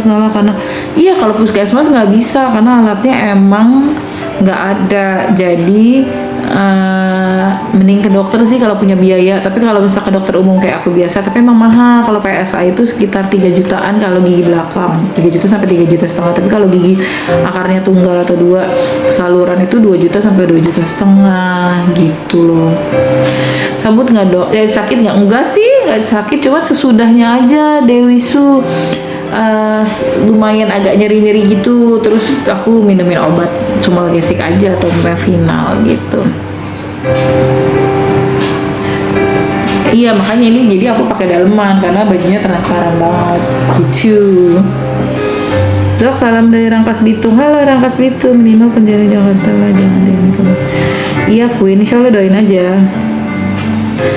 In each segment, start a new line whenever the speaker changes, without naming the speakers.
puskesmas nolak karena iya kalau puskesmas nggak bisa karena alatnya emang nggak ada. Jadi mending ke dokter sih kalau punya biaya. Tapi kalau bisa ke dokter umum kayak aku biasa, tapi emang mahal. Kalau PSA itu sekitar 3 jutaan kalau gigi belakang, 3 juta sampai 3 juta setengah. Tapi kalau gigi akarnya tunggal atau dua saluran itu 2 juta sampai 2 juta setengah gitu loh. Sabut nggak dok? Ya sakit nggak? Enggak sih, nggak sakit, cuma sesudahnya aja Dewi Su. Lumayan agak nyeri-nyeri gitu, terus aku minumin obat Sumalgesik aja atau Mevinal gitu. Iya makanya ini jadi aku pakai daleman karena bajunya transparan banget gitu. Dok, salam dari Rangkas Bitung. Halo Rangkas Bitung, minimal penjara Jakarta lah, jangan deh. Iya Queen, insya Allah doain aja.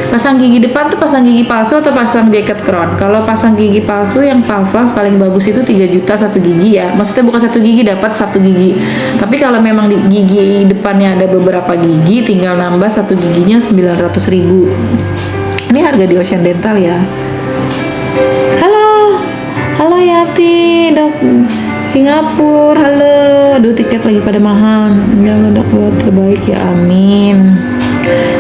Pasang gigi depan tuh pasang gigi palsu atau pasang jaket crown? Kalau pasang gigi palsu yang palsu paling bagus itu 3 juta satu gigi ya. Maksudnya bukan satu gigi dapat satu gigi. Tapi kalau memang di gigi depannya ada beberapa gigi, tinggal nambah satu giginya 900.000. Ini harga di Ocean Dental ya. Halo, halo Yati, dok Singapura, halo. Aduh tiket lagi pada mahal. Ya Allah dok, terbaik ya, amin.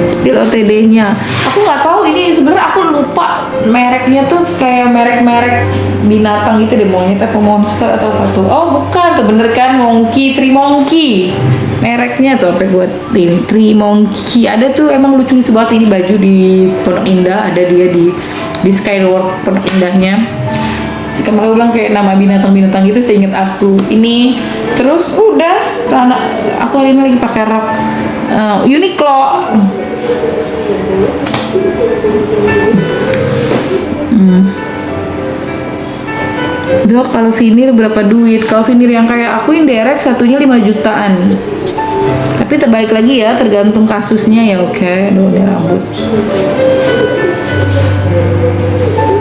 Spill OTD-nya. Aku nggak tahu ini sebenarnya, aku lupa mereknya tuh kayak merek-merek binatang gitu deh, monyet atau monster atau apa tuh. Oh bukan tuh, bener kan, monkey, tree monkey. Mereknya tuh apa buat ini, tree monkey. Ada tuh emang lucu-lucu banget ini baju di Pondok Indah, ada dia di Skywork Pondok Indahnya. Kemarin ulang kayak nama binatang-binatang gitu, seinget aku. Ini terus udah, aku hari ini lagi pakai rok Uniqlo. Dok, kalau vinil berapa duit? Kalau vinil yang kayak aku indirect satunya 5 jutaan. Tapi terbalik lagi ya, tergantung kasusnya ya. Oke, aduh ini rambut.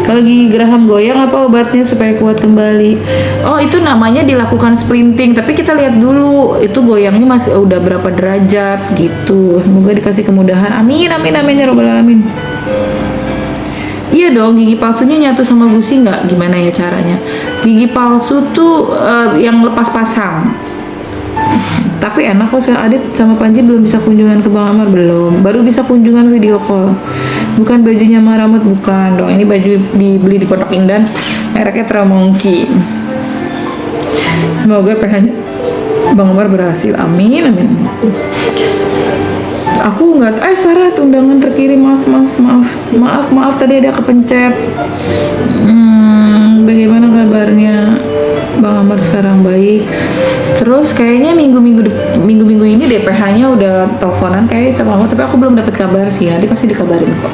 Kalau gigi geraham goyang apa obatnya supaya kuat kembali? Oh itu namanya dilakukan splinting. Tapi kita lihat dulu itu goyangnya masih udah berapa derajat gitu. Semoga dikasih kemudahan. Amin amin amin ya robbal alamin. Iya dong, gigi palsunya nyatu sama gusi nggak? Gimana ya caranya? Gigi palsu tuh yang lepas pasang. Tapi enak kok, saya Adit sama Panji belum bisa kunjungan ke Bang Amar, belum. Baru bisa kunjungan video call. Bukan bajunya Maramut, bukan dong. Ini baju dibeli di Pondok Indah, mereknya Tramonki. Semoga PH-nya Bang Amar berhasil. Amin, amin. Aku nggak, syarat undangan terkirim, maaf tadi ada kepencet. Bagaimana kabarnya Bang Amar? Sekarang baik. Terus kayaknya minggu-minggu ini DPH-nya udah teleponan kayak sama aku, tapi aku belum dapat kabar sih. Nanti pasti dikabarin kok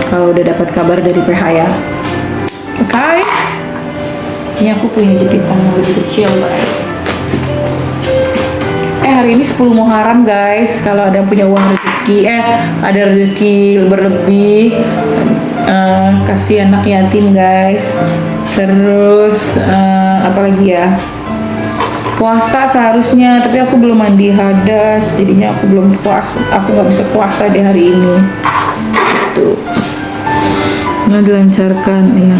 kalau udah dapat kabar dari PH ya. Oke. Ini aku punya jepitan yang lebih kecil, hari ini 10 Muharram guys. Kalau ada yang punya uang rezeki, ada rezeki berlebih, kasih anak yatim guys. Terus apalagi ya, puasa seharusnya, tapi aku belum mandi hadas, jadinya aku belum puasa. Aku nggak bisa puasa di hari ini. Tuh, nggak dilancarkan ya.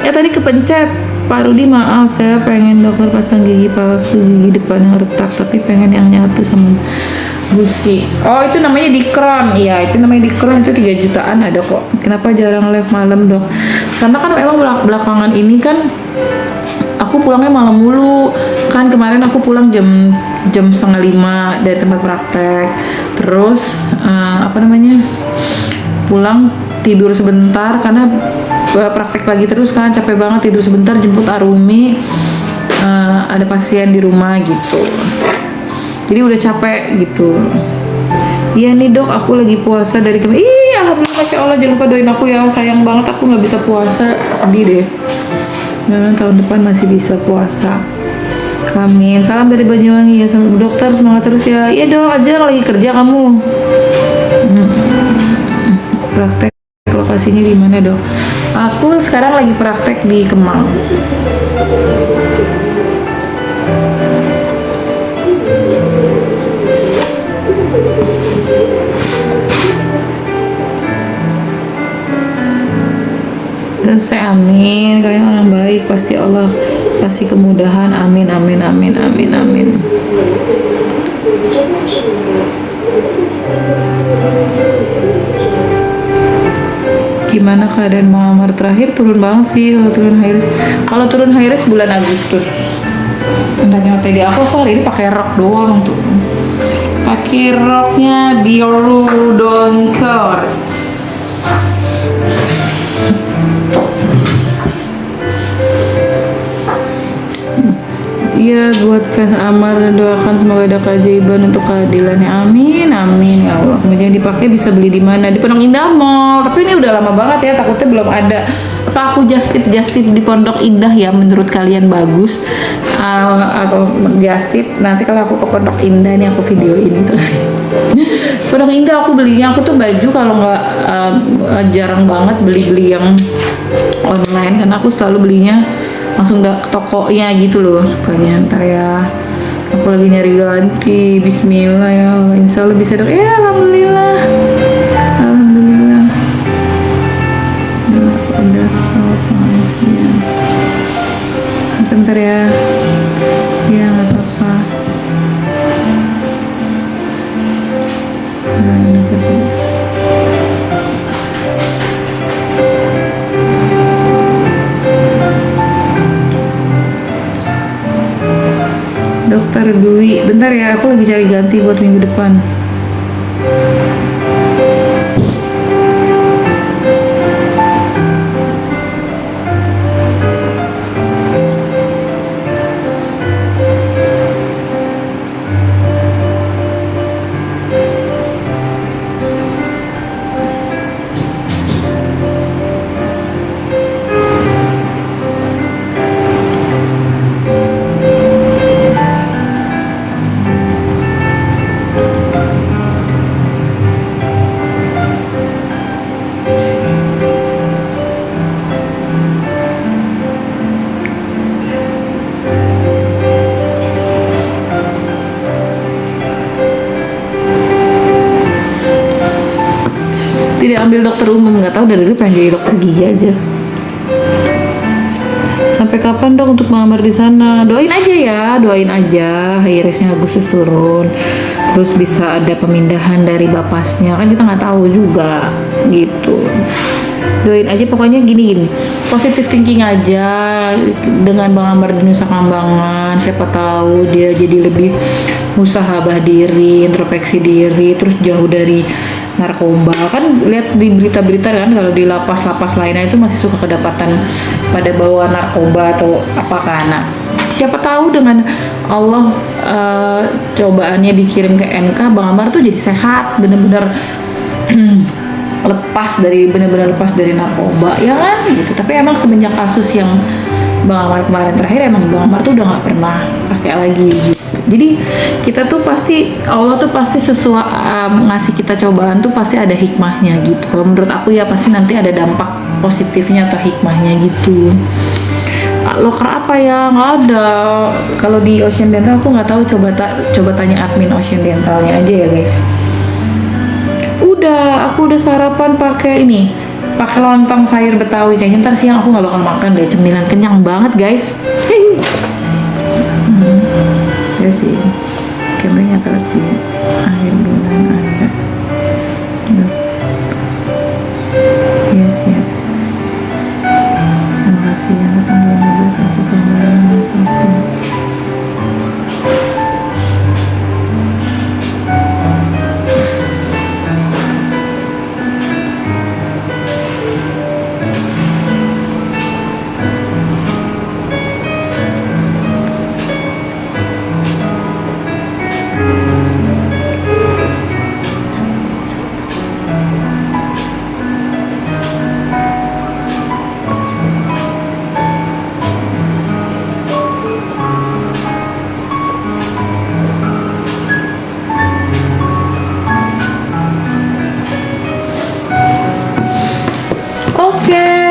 Tadi kepencet. Pak Rudi maaf, saya pengen dokter pasang gigi palsu, gigi depan yang retak, tapi pengen yang nyatu sama gusi. Oh itu namanya dikron. Iya itu namanya dikron, itu 3 jutaan ada kok. Kenapa jarang live malam dok? Karena kan memang belakangan ini kan aku pulangnya malam mulu. Kan kemarin aku pulang jam 4:30 dari tempat praktek. Terus pulang tidur sebentar karena praktek pagi terus kan, capek banget, tidur sebentar, jemput Arumi, ada pasien di rumah gitu, jadi udah capek gitu. Iya nih dok, aku lagi puasa dari kemarin. Alhamdulillah, masya Allah, jangan lupa doain aku ya, sayang banget aku nggak bisa puasa, sedih deh. Nah, tahun depan masih bisa puasa. Amin. Salam dari Banyuwangi ya, sama dokter, semangat terus ya. Iya dok, aja lagi kerja kamu. Praktek lokasinya di mana dok? Aku sekarang lagi praktek di Kemang. selesai, amin. Kalian orang baik, pasti Allah kasih kemudahan, amin, amin, amin, amin, amin. Gimana keadaan Muhammad terakhir? Turun banget sih kalau turun high risk bulan Agustus. Tanya tadi aku hari ini pakai rok doang tuh, pakai roknya biru dongker. Iya, buat fans Amar, doakan semoga ada keajaiban untuk keadilannya, amin, amin ya Allah. Kemudian dipakai bisa beli di mana? Di Pondok Indah Mall, tapi ini udah lama banget ya, takutnya belum ada. Apa aku just tip di Pondok Indah ya, menurut kalian bagus? Aku just tip, nanti kalau aku ke Pondok Indah nih aku videoin tuh. Pondok Indah aku belinya, aku tuh baju kalau nggak jarang banget beli yang online, karena aku selalu belinya langsung ke tokonya gitu loh, sukanya. Ntar ya, aku lagi nyari ganti. Bismillah ya Allah, insya Allah bisa dong ya. Alhamdulillah, alhamdulillah. Ada salat manisnya. Bentar ya, ya nggak apa-apa. Dokter Dwi, bentar ya, aku lagi cari ganti buat minggu depan. Tidak ambil dokter umum, nggak tahu, dari dulu pengen jadi dokter gigi aja. Sampai kapan dong untuk melamar di sana? Doain aja ya, doain aja irisnya Agustus turun, terus bisa ada pemindahan dari bapasnya, kan kita nggak tahu juga gitu. Doain aja pokoknya, gini positif thinking aja. Dengan Bang Amar di Nusa Kambangan, siapa tahu dia jadi lebih musahabah diri, introspeksi diri, terus jauh dari narkoba. Kan lihat di berita-berita kan, kalau di lapas-lapas lainnya itu masih suka kedapatan pada bawa narkoba atau apa kana. Siapa tahu dengan Allah cobaannya dikirim ke NK, Bang Amar tuh jadi sehat, bener-bener lepas dari narkoba ya kan gitu. Tapi emang semenjak kasus yang Bang Amar kemarin terakhir, emang Bang Amar tuh udah nggak pernah pakai lagi gitu. Jadi kita tuh pasti, Allah tuh pasti ngasih kita cobaan tuh pasti ada hikmahnya gitu. Kalau menurut aku ya pasti nanti ada dampak positifnya atau hikmahnya gitu. Loker apa ya, nggak ada. Kalau di Ocean Dental aku nggak tahu, coba tanya admin Ocean Dentalnya aja ya guys. Aku udah sarapan pakai lontong sayur Betawi. Kayaknya ntar siang aku nggak bakal makan deh, cemilan kenyang banget guys. Ya sih, campingnya telat sih, akhir bulan ada. Ya siap. Terima kasih ya, tanggal 12 aku kemarin.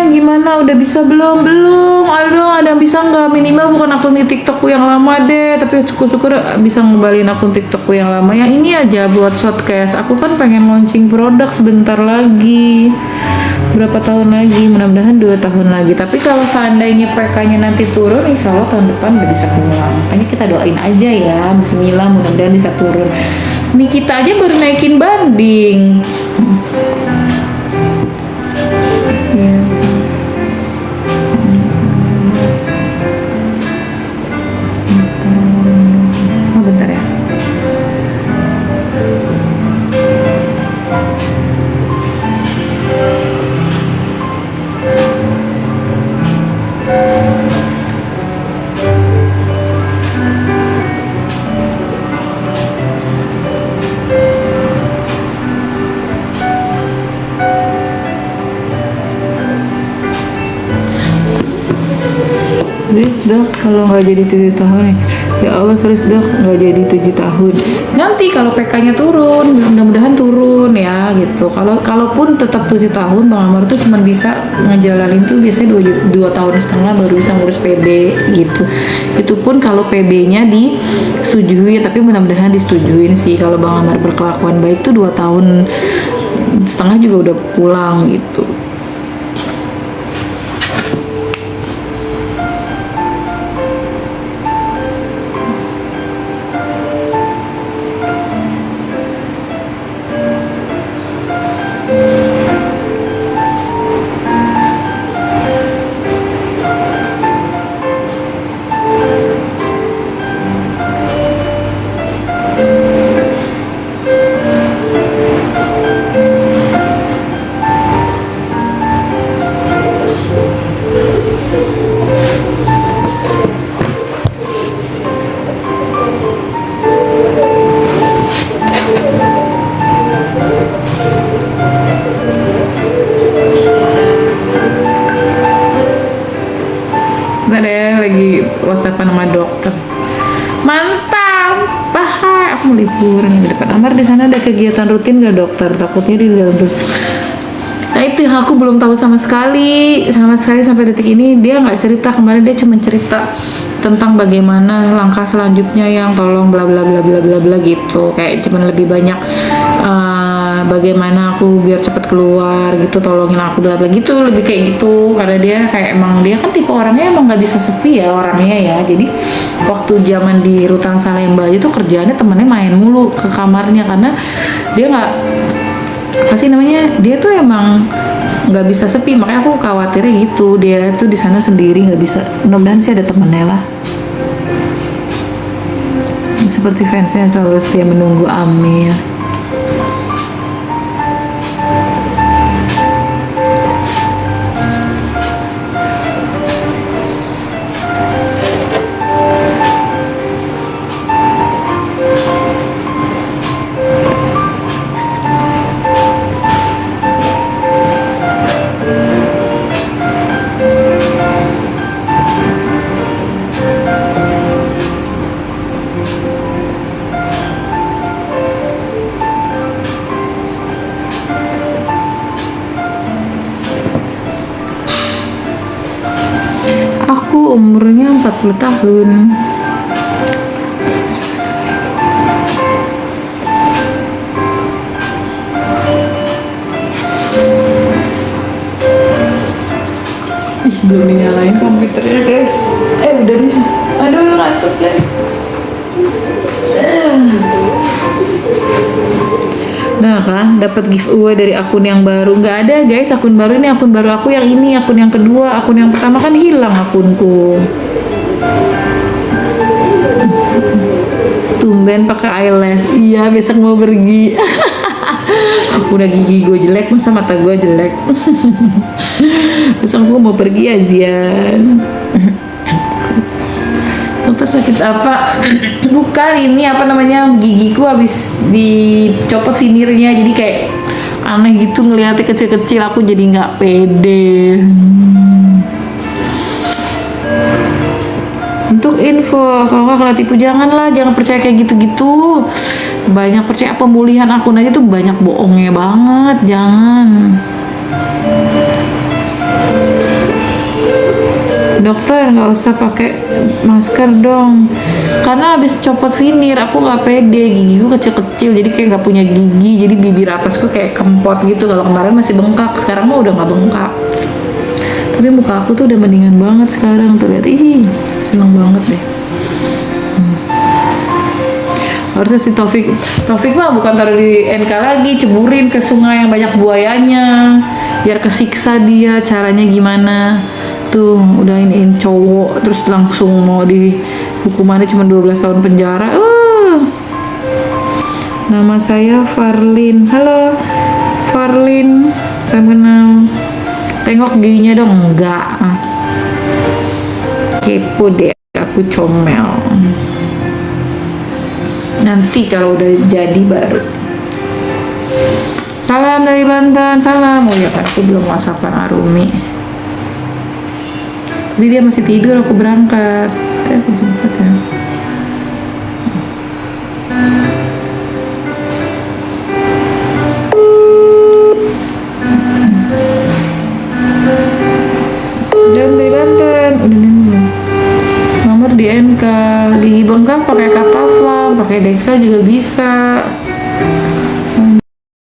Gimana gimana? Udah bisa belum? Belum. Ayo dong, ada yang bisa nggak? Minimal bukan akun di TikTokku yang lama deh. Tapi syukur-syukur bisa ngembalin akun TikTokku yang lama. Yang ini aja buat shortcast. Aku kan pengen launching produk sebentar lagi. Berapa tahun lagi? Mudah-mudahan 2 tahun lagi. Tapi kalau seandainya PK-nya nanti turun, insya Allah tahun depan udah bisa pulang. Makanya kita doain aja ya. Bismillah, mudah-mudahan bisa turun. Nih kita aja baru naikin banding. Ya. Oh, bentar ya. Serius dok, kalau nggak jadi 7 tahun nih. Ya Allah, serius dok, nggak jadi 7 tahun. Nanti kalau PK-nya turun, mudah-mudahan turun ya gitu. Kalaupun tetap 7 tahun, Bang Amar tuh cuma bisa ngejalanin tuh biasanya 2 tahun setengah baru bisa ngurus PB gitu. Itu pun kalau PB-nya disetujui, tapi mudah-mudahan disetujuin sih. Kalau Bang Amar berkelakuan baik tuh 2 tahun setengah juga udah pulang gitu. Ada lagi WhatsAppan sama dokter. Mantap, bahar. Aku mau liburan di depan Amar. Di sana ada kegiatan rutin gak dokter? Takutnya di dalam tuh. Nah itu yang aku belum tahu sama sekali sampai detik ini. Dia nggak cerita. Kemarin dia cuma cerita tentang bagaimana langkah selanjutnya yang tolong bla bla bla bla bla bla gitu. Kayak cuman lebih banyak bagaimana aku biar cepat keluar gitu, tolongin aku bla bla gitu, lebih kayak gitu. Karena dia kayak emang dia kan tipe orangnya emang nggak bisa sepi ya orangnya ya. Jadi waktu zaman di Rutan Salemba aja tuh kerjaannya temennya main mulu ke kamarnya karena dia nggak apa sih namanya, dia tuh emang nggak bisa sepi. Makanya aku khawatirnya gitu, dia tuh di sana sendiri nggak bisa. Mudah-mudahan sih ada temennya lah. Seperti fansnya selalu setia menunggu, amin. Aku umurnya 40 tahun. Belum dinyalain komputernya guys. Udah nih. Aduh ngantuk guys. Nah kan, dapat giveaway dari akun yang baru. Nggak ada guys, akun baru ini, akun baru aku yang ini, akun yang kedua. Akun yang pertama kan hilang akunku. Tumben pakai eyelash. Iya, besok mau pergi. Udah gigi gue jelek, masa mata gue jelek. Besok gue mau pergi Azian. Dokter sakit apa? Bukan, ini apa namanya, gigiku habis dicopot vinirnya, jadi kayak aneh gitu ngeliatnya kecil-kecil. Aku jadi nggak pede. Untuk info, kalau nggak kena tipu janganlah, jangan percaya kayak gitu-gitu. Banyak percaya pemulihan akun aja tuh banyak bohongnya banget, jangan. dokter nggak usah pakai masker dong, karena habis copot veneer aku nggak pede, gigiku kecil-kecil jadi kayak nggak punya gigi, jadi bibir atasku kayak kempot gitu. Kalau kemarin masih bengkak, sekarang mah udah nggak bengkak, tapi muka aku tuh udah mendingan banget sekarang. Tuh lihat, ih seneng banget deh. Harusnya si Taufik mah bukan taruh di NK lagi, ceburin ke sungai yang banyak buayanya biar kesiksa dia. Caranya gimana tuh, udah iniin cowok terus langsung mau di hukumannya cuma 12 tahun penjara. Nama saya Farlin. Halo Farlin, saya kenal. Tengok giginya dong. Enggak, kepo deh, aku comel. Nanti kalau udah jadi baru. Salam dari Banten. Salam. Oh ya kan, aku belum whatsappan Arumi, tapi dia masih tidur, aku berangkat. Aku jemput ya. Jam dari Banten. Udah nih nomor di NK. Gigi bengkak pakai Kataflam, pakai Dexa juga bisa.